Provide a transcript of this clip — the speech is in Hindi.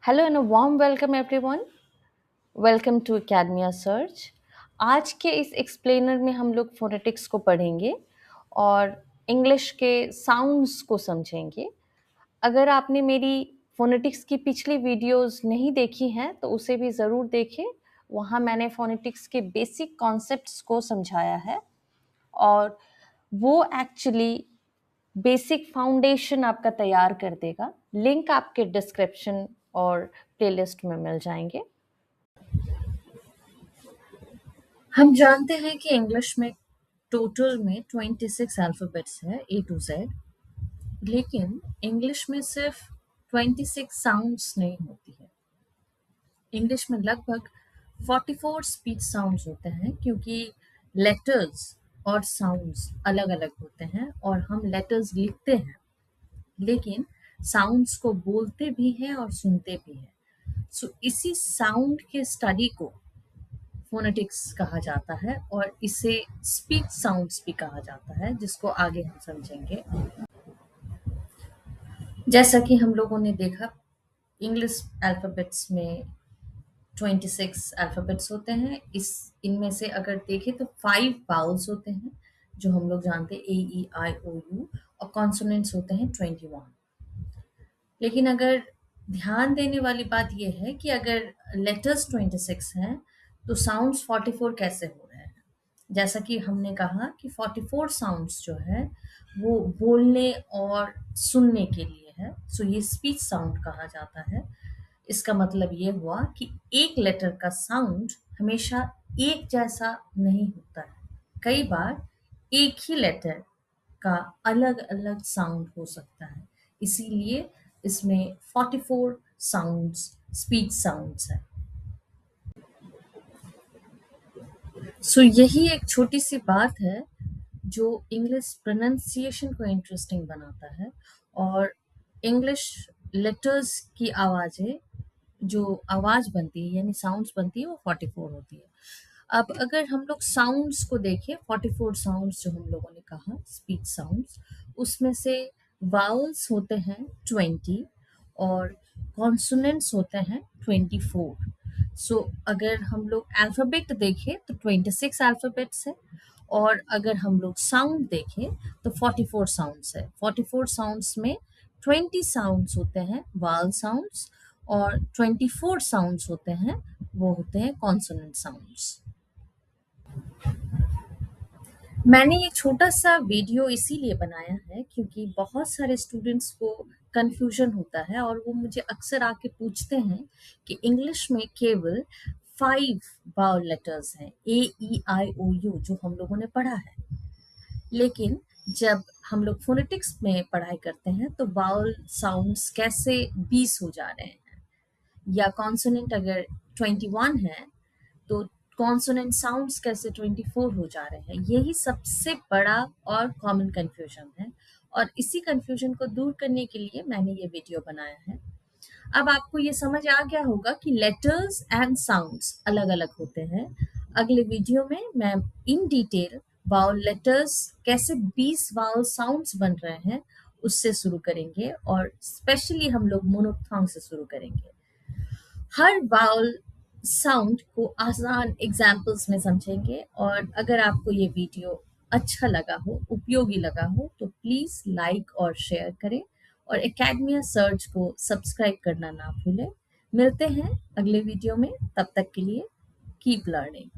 Hello and warm welcome everyone. Welcome to academia search. आज के इस एक्सप्लेनर में हम लोग फोनेटिक्स को पढ़ेंगे और इंग्लिश के साउंड्स को समझेंगे। अगर आपने मेरी फोनेटिक्स की पिछली वीडियोस नहीं देखी हैं तो उसे भी ज़रूर देखें। वहाँ मैंने फोनेटिक्स के बेसिक कॉन्सेप्ट्स को समझाया है और वो एक्चुअली बेसिक फाउंडेशन आपका तैयार कर देगा। लिंक आपके डिस्क्रिप्शन और प्लेलिस्ट में मिल जाएंगे। हम जानते हैं कि इंग्लिश में टोटल में 26 अल्फ़ाबेट्स है ए टू जेड, लेकिन इंग्लिश में सिर्फ 26 साउंड्स नहीं होती है। इंग्लिश में लगभग 44 स्पीच साउंड्स होते हैं क्योंकि लेटर्स और साउंड्स अलग अलग होते हैं और हम लेटर्स लिखते हैं लेकिन साउंड्स को बोलते भी हैं और सुनते भी हैं। सो इसी साउंड के स्टडी को फोनेटिक्स कहा जाता है और इसे स्पीच साउंड्स भी कहा जाता है, जिसको आगे हम समझेंगे। जैसा कि हम लोगों ने देखा, इंग्लिश अल्फाबेट्स में 26 अल्फाबेट्स होते हैं। इनमें से अगर देखें तो 5 वाउल्स होते हैं जो हम लोग जानते हैं, ए ई आई ओ यू, और कॉन्सोनेंट्स होते हैं 21। लेकिन अगर ध्यान देने वाली बात यह है कि अगर लेटर्स 26 हैं तो साउंड्स 44 कैसे हो रहे हैं। जैसा कि हमने कहा कि 44 साउंड्स जो है वो बोलने और सुनने के लिए है, सो ये स्पीच साउंड कहा जाता है। इसका मतलब ये हुआ कि एक लेटर का साउंड हमेशा एक जैसा नहीं होता है। कई बार एक ही लेटर का अलग अलग साउंड हो सकता है, इसीलिए इसमें 44 साउंड्स स्पीच साउंड्स है। सो यही एक छोटी सी बात है जो इंग्लिश प्रोनाउंसिएशन को इंटरेस्टिंग बनाता है। और इंग्लिश लेटर्स की आवाज़ें, जो आवाज़ बनती है यानी साउंड्स बनती है, वो 44 होती है। अब अगर हम लोग साउंड्स को देखें, 44 साउंड्स जो हम लोगों ने कहा स्पीच साउंड्स, उसमें से वाउल्स होते हैं 20 और कॉन्सोनेंट्स होते हैं 24। सो अगर हम लोग अल्फ़ाबेट देखें तो 26 अल्फ़ाबेट्स है और अगर हम लोग साउंड देखें तो 44 साउंड्स है। 44 साउंड्स में 20 साउंड्स होते हैं वावल साउंड्स और 24 साउंड्स होते हैं, वो होते हैं कॉन्सोनेंट साउंड्स। मैंने ये छोटा-सा वीडियो इसीलिए बनाया है क्योंकि बहुत सारे स्टूडेंट्स को कन्फ्यूजन होता है और वो मुझे अक्सर आके पूछते हैं कि इंग्लिश में केवल 5 वावल लेटर्स हैं, ए, ई, आई, ओ, यू, जो हम लोगों ने पढ़ा है। लेकिन जब हम लोग फोनेटिक्स में पढ़ाई करते हैं तो वावल साउंड्स कैसे 20 हो जा रहे हैं, या कॉन्सोनेंट अगर 21 है तो कॉन्सोनेंट साउंड्स कैसे 24 हो जा रहे हैं। यही सबसे बड़ा और कॉमन कन्फ्यूजन है और इसी कन्फ्यूजन को दूर करने के लिए मैंने ये वीडियो बनाया है। अब आपको ये समझ आ गया होगा कि लेटर्स एंड साउंड्स अलग अलग होते हैं। अगले वीडियो में मैं इन डिटेल वावल लेटर्स कैसे 20 वावल साउंड्स बन रहे हैं उससे शुरू करेंगे और स्पेशली हम लोग मोनोफथोंग से शुरू करेंगे। हर वावल साउंड को आसान एग्जाम्पल्स में समझेंगे और अगर आपको ये वीडियो अच्छा लगा हो, उपयोगी लगा हो, तो प्लीज़ लाइक और शेयर करें और एकेडमिया सर्च को सब्सक्राइब करना ना भूलें। मिलते हैं अगले वीडियो में, तब तक के लिए कीप लर्निंग।